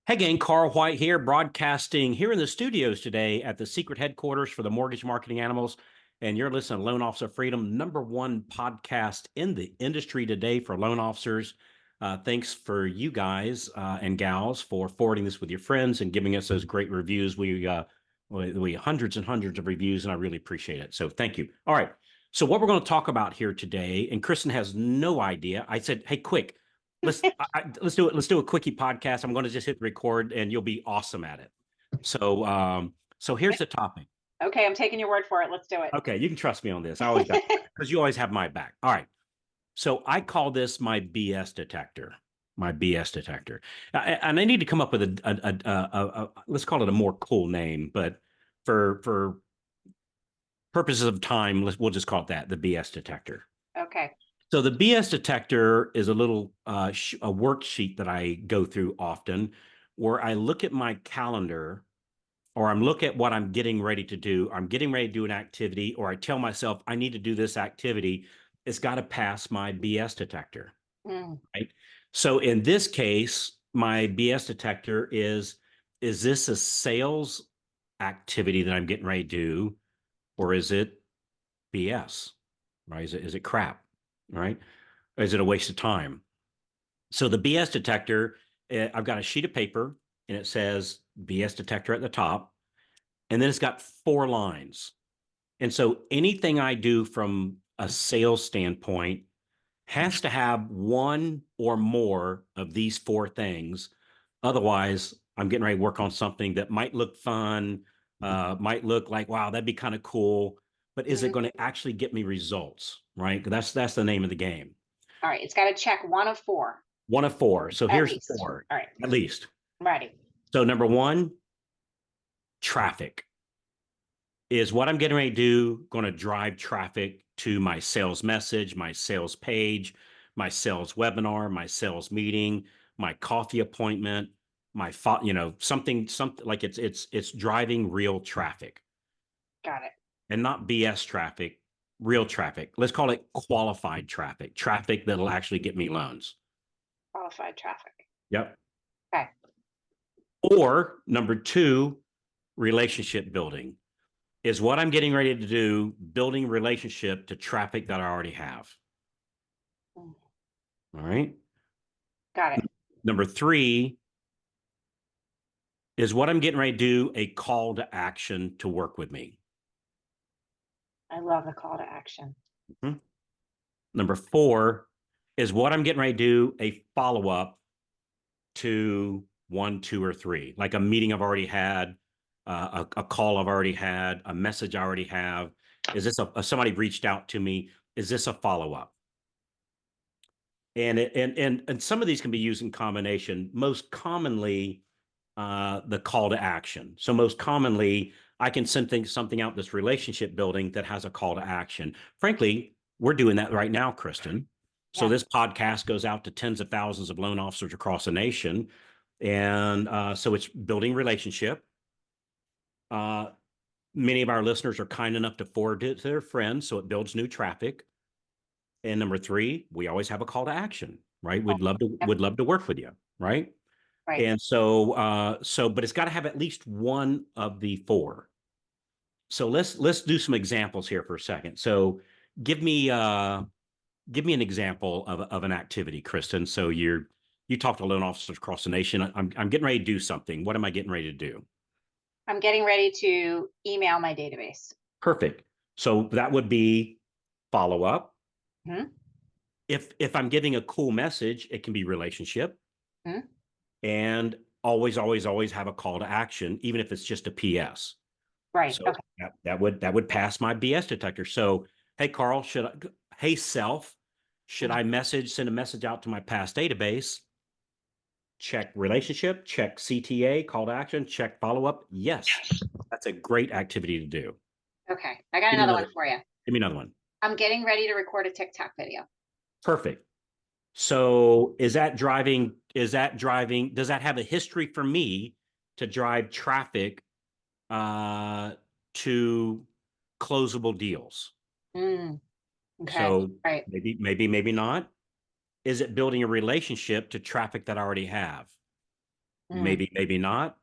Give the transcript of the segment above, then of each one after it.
Hey gang, Carl White here, broadcasting here in the studios today at the secret headquarters for the Mortgage Marketing Animals. And you're listening to Loan Officer Freedom, #1 podcast in the industry today for loan officers. Thanks for you guys and gals for forwarding this with your friends and giving us those great reviews. We hundreds and hundreds of reviews, and I really appreciate it. So thank you. All right. So what we're going to talk about here today, and Kristin has no idea. I said, hey, quick. Let's do it. Let's do a quickie podcast. I'm going to just hit record, and you'll be awesome at it. So here's the topic. Okay, I'm taking your word for it. Let's do it. Okay, you can trust me on this. I always got because you always have my back. All right. So I call this my BS detector. My BS detector, and I need to come up with a let's call it a more cool name, but for purposes of time, we'll just call it that, the BS detector. Okay. So the BS detector is a little a worksheet that I go through often where I look at my calendar or I'm look at what I'm getting ready to do. I'm getting ready to do an activity, or I tell myself I need to do this activity. It's got to pass my BS detector, right? So in this case, my BS detector is this a sales activity that I'm getting ready to do, or is it BS, right? Is it crap, right? Or is it a waste of time? So the BS detector, I've got a sheet of paper and it says BS detector at the top, and then it's got 4 lines. And so anything I do from a sales standpoint has to have one or more of these 4 things. Otherwise, I'm getting ready to work on something that might look fun, might look like, wow, that'd be kind of cool. But is it going to actually get me results? Right? That's the name of the game. All right. It's got to check one of four 1 of 4. So at here's the least. 4, All right. at least. Ready. So number 1, traffic. Is what I'm getting ready to do going to drive traffic to my sales message, my sales page, my sales webinar, my sales meeting, my coffee appointment, something like it's driving real traffic Got it. and not BS traffic, real traffic. Let's call it qualified traffic that'll actually get me loans. Qualified traffic. Yep. Okay. Or number 2, relationship building. Is what I'm getting ready to do building relationship to traffic that I already have. Mm. All right. Got it. Number 3, is what I'm getting ready to do a call to action to work with me. I love the call to action. Mm-hmm. Number 4, is what I'm getting ready to do a follow up to 1, 2, or 3, like a meeting I've already had, a call I've already had, a message I already have. Is this somebody reached out to me? Is this a follow up? And some of these can be used in combination. Most commonly, the call to action. So most commonly, I can send something out this relationship building that has a call to action. Frankly, we're doing that right now, Kristin. So Yeah. this podcast goes out to tens of thousands of loan officers across the nation, and so it's building relationship. Many of our listeners are kind enough to forward it to their friends, so it builds new traffic. And number 3, we always have a call to action, right? Oh, yep. We'd love to work with you, right? Right. And so, but it's got to have at least one of the 4. So let's do some examples here for a second. So give me an example of an activity, Kristin. So you talk to loan officers across the nation. I'm getting ready to do something. What am I getting ready to do? I'm getting ready to email my database. Perfect. So that would be follow up. Hmm. If I'm giving a cool message, it can be relationship. Hmm. And always have a call to action, even if it's just a PS. Right. So Okay. that would pass my BS detector. So, hey Carl, hey self, should Mhm. I send a message out to my past database? Check relationship, check CTA, call to action, check follow up. Yes, that's a great activity to do. Okay. I got Give me another another. one for you. Give me another one. I'm getting ready to record a TikTok video. Perfect. So is that driving? Does that have a history for me to drive traffic uh, to closable deals? Mm. Okay. So Right. maybe not. Is it building a relationship to traffic that I already have? Mm, maybe not.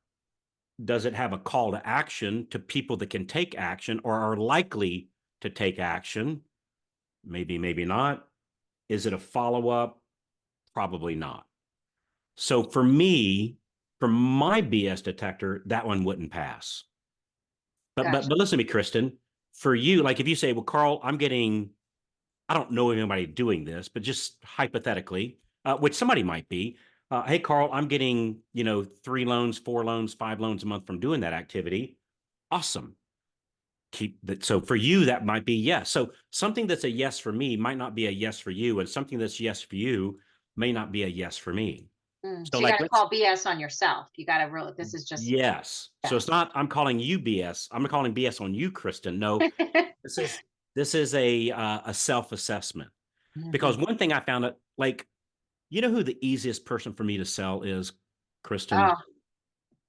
Does it have a call to action to people that can take action or are likely to take action? Maybe not. Is it a follow up? Probably not. So for me, for my BS detector, that one wouldn't pass. But gotcha. but listen to me, Kristin. For you, like if you say, well, Carl, I don't know anybody doing this, but just hypothetically, which somebody might be. Hey, Carl, I'm getting 3 loans, 4 loans, 5 loans a month from doing that activity. Awesome. Keep that. So for you, that might be yes. So something that's a yes for me might not be a yes for you, and something that's yes for you may not be a yes for me. So So you got like to let's call BS on yourself. You got to really, this is just, yes. So yeah. it's not I'm calling you BS. I'm calling BS on you, Kristin. No, this is a self assessment. Because Mhm. one thing I found out, like, who the easiest person for me to sell is, Kristin? Oh,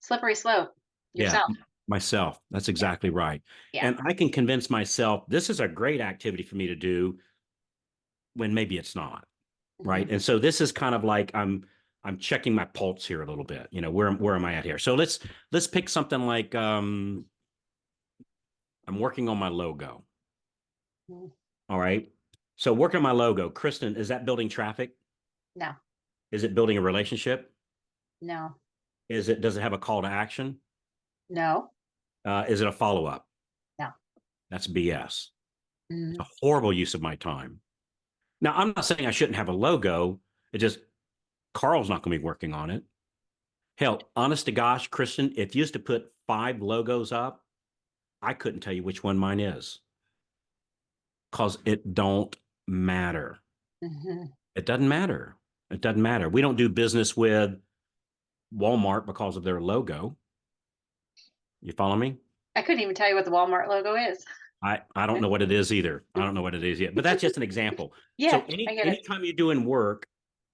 slippery slope. Yeah, Yourself. myself. That's Yeah. exactly right. Yeah. And I can convince myself this is a great activity for me to do when maybe it's not, Mhm. right? And so this is kind of like I'm checking my pulse here a little bit. Where am I at here? So let's pick something like I'm working on my logo. Mhm. All right. So working on my logo, Kristin, is that building traffic? No, Is it building a relationship? no, Does it have a call to action? no, Is it a follow up? no. That's BS. It's a Mhm. horrible use of my time. Now, I'm not saying I shouldn't have a logo. It just Carl's not going to be working on it. Hell, honest to gosh, Kristin, if you used to put 5 logos up, I couldn't tell you which one mine is because it don't matter. Mhm. It doesn't matter. It doesn't matter. We don't do business with Walmart because of their logo. You follow me? I couldn't even tell you what the Walmart logo is. I don't know what it is either. I don't know what it is yet, but that's just an example. So Yeah, I get it. anytime you're doing work,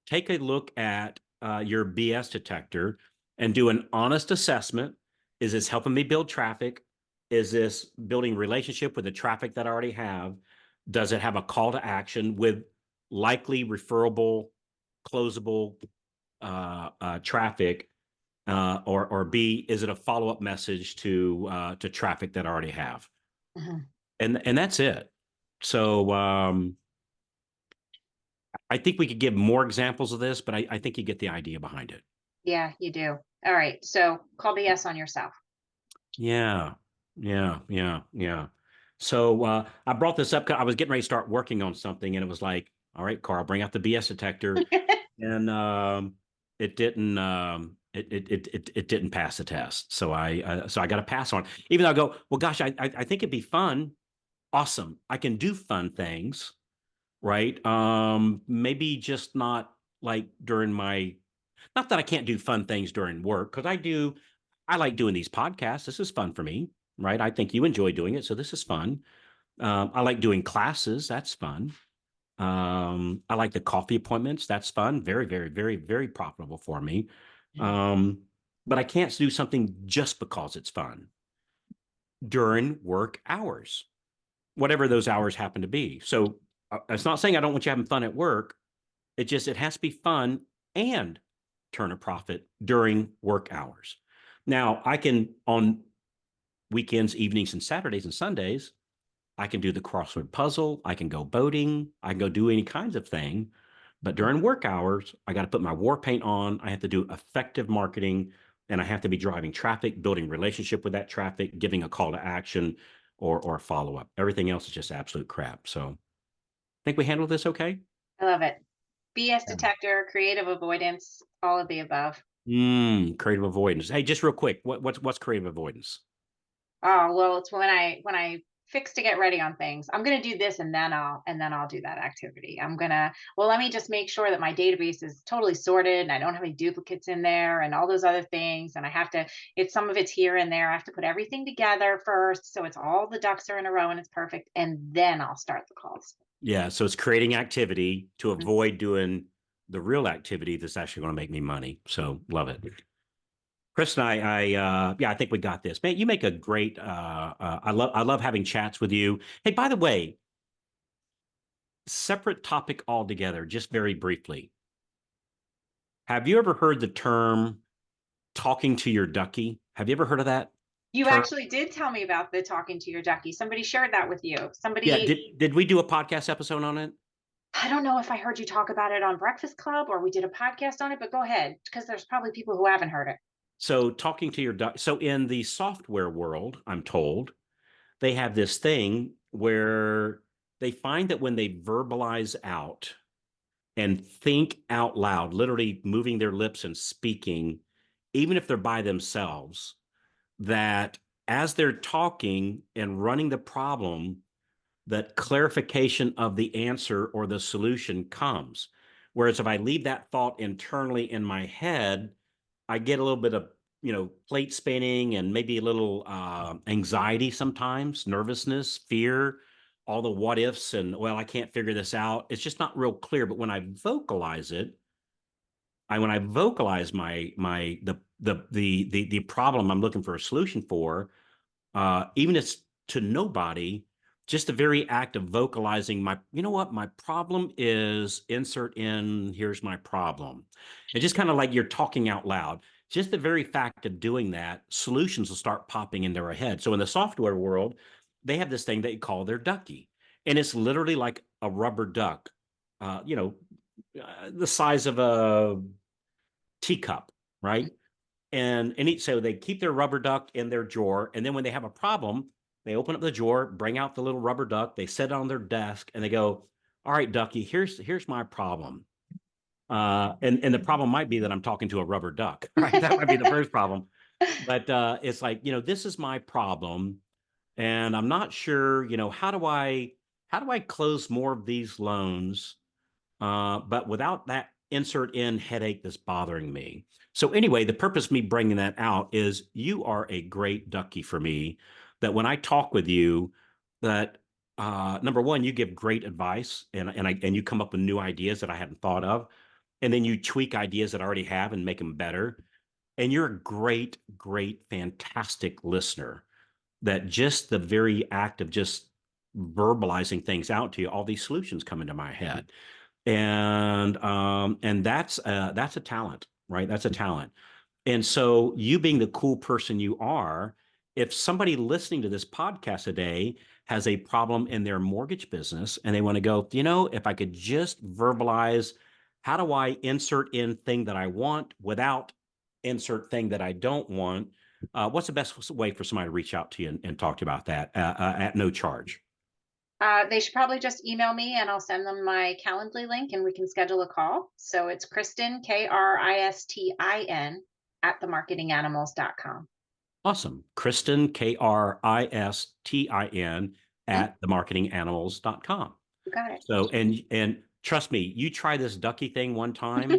take a look at your BS detector and do an honest assessment. Is this helping me build traffic? Is this building relationship with the traffic that I already have? Does it have a call to action with likely referable, closable traffic? Or B, is it a follow up message to traffic that I already have? Mhm. And that's it. So I think we could give more examples of this, but I think you get the idea behind it. Yeah, you do. All right. So call BS on yourself. Yeah, yeah. So I brought this up 'cause I was getting ready to start working on something, and it was like, all right, Carl, bring out the BS detector, and it didn't it didn't pass the test. So I got to pass on. Even though I go, well, gosh, I think it'd be fun. Awesome, I can do fun things, right? Maybe just not like during my, not that I can't do fun things during work, because I do. I like doing these podcasts. This is fun for me, right? I think you enjoy doing it, so this is fun. I like doing classes. That's fun. I like the coffee appointments. That's fun. Very, very, very, very profitable for me. Um, but I can't do something just because it's fun during work hours, whatever those hours happen to be. So it's not saying I don't want you having fun at work. It has to be fun and turn a profit during work hours. Now, I can on weekends, evenings, and Saturdays and Sundays, I can do the crossword puzzle. I can go boating. I can go do any kinds of thing. But during work hours, I got to put my war paint on. I have to do effective marketing, and I have to be driving traffic, building relationship with that traffic, giving a call to action or follow up. Everything else is just absolute crap. So think we handled this okay? I love it. BS Yeah. detector, creative avoidance, all of the above. Creative avoidance. Hey, just real quick, what's creative avoidance? Oh, well, it's when I fix to get ready on things. I'm gonna do this and then I'll do that activity. Well, let me just make sure that my database is totally sorted and I don't have any duplicates in there and all those other things. And I have to, it's some of it's here and there. I have to put everything together first. So it's all the ducks are in a row and it's perfect. And then I'll start the calls. Yeah, so it's creating activity to Mhm. avoid doing the real activity that's actually going to make me money. So love it. Chris and yeah, I think we got this. Man, you make a great. I love having chats with you. Hey, by the way, separate topic altogether. Just very briefly, have you ever heard the term talking to your ducky. Have you ever heard of that You term? actually did tell me about the talking to your ducky. Somebody shared that with you. Yeah. Somebody, Did we do a podcast episode on it? I don't know if I heard you talk about it on Breakfast Club or we did a podcast on it, but go ahead because there's probably people who haven't heard it. So talking to your duck. So in the software world, I'm told they have this thing where they find that when they verbalize out and think out loud, literally moving their lips and speaking, even if they're by themselves, that as they're talking and running the problem, that clarification of the answer or the solution comes. Whereas if I leave that thought internally in my head, I get a little bit of, plate spinning and maybe a little anxiety sometimes, nervousness, fear, all the what ifs and, well, I can't figure this out. It's just not real clear. But when I vocalize it, when I vocalize the problem I'm looking for a solution for, even if it's to nobody, just the very act of vocalizing my problem is insert in, here's my problem. And just kind of like you're talking out loud, just the very fact of doing that, solutions will start popping into our head. So in the software world, they have this thing they call their ducky. And it's literally like a rubber duck, the size of a teacup, right? So they keep their rubber duck in their drawer, and then when they have a problem, they open up the drawer, bring out the little rubber duck, they set it on their desk, and they go, "All right, Ducky, here's my problem." And the problem might be that I'm talking to a rubber duck, right? That might be the first problem. But it's like, this is my problem, and I'm not sure, how do I close more of these loans, but without that insert in headache that's bothering me. So anyway, the purpose of me bringing that out is you are a great ducky for me. That when I talk with you, that number one, you give great advice, and you come up with new ideas that I hadn't thought of, and then you tweak ideas that I already have and make them better. And you're a great, great, fantastic listener. That just the very act of just verbalizing things out to you, all these solutions come into my head. And that's a talent, right? That's a talent. And so you being the cool person you are, if somebody listening to this podcast today has a problem in their mortgage business and they want to go, if I could just verbalize, how do I insert in thing that I want without insert thing that I don't want? What's the best way for somebody to reach out to you and talk to you about that at no charge? They should probably just email me and I'll send them my Calendly link and we can schedule a call. So it's Kristin, Kristin, at themarketinganimals.com. Awesome. Kristin, Kristin, Mhm. at themarketinganimals.com. You got it. So, and trust me, you try this ducky thing one time.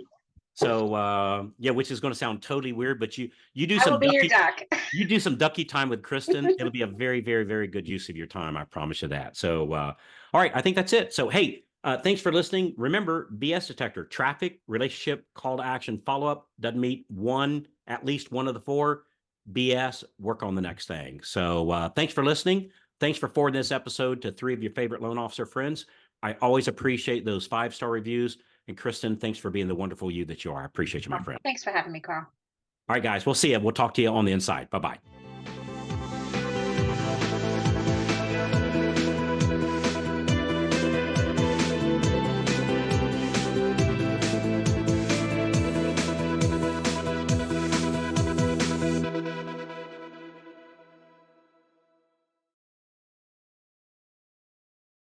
So, yeah, which is going to sound totally weird, but you do I will some be your ducky, duck. you do some ducky time with Kristin. It'll be a very, very, very good use of your time. I promise you that. So, all right, I think that's it. So, hey, thanks for listening. Remember, BS Detector: traffic, relationship, call to action, follow up. Doesn't meet at least one of the four. BS, work on the next thing. So, thanks for listening. Thanks for forwarding this episode to 3 of your favorite loan officer friends. I always appreciate those 5-star reviews. And Kristin, thanks for being the wonderful you that you are. I appreciate you, my Oh, friend. thanks for having me, Carl. All right, guys, we'll see you. We'll talk to you on the inside. Bye bye.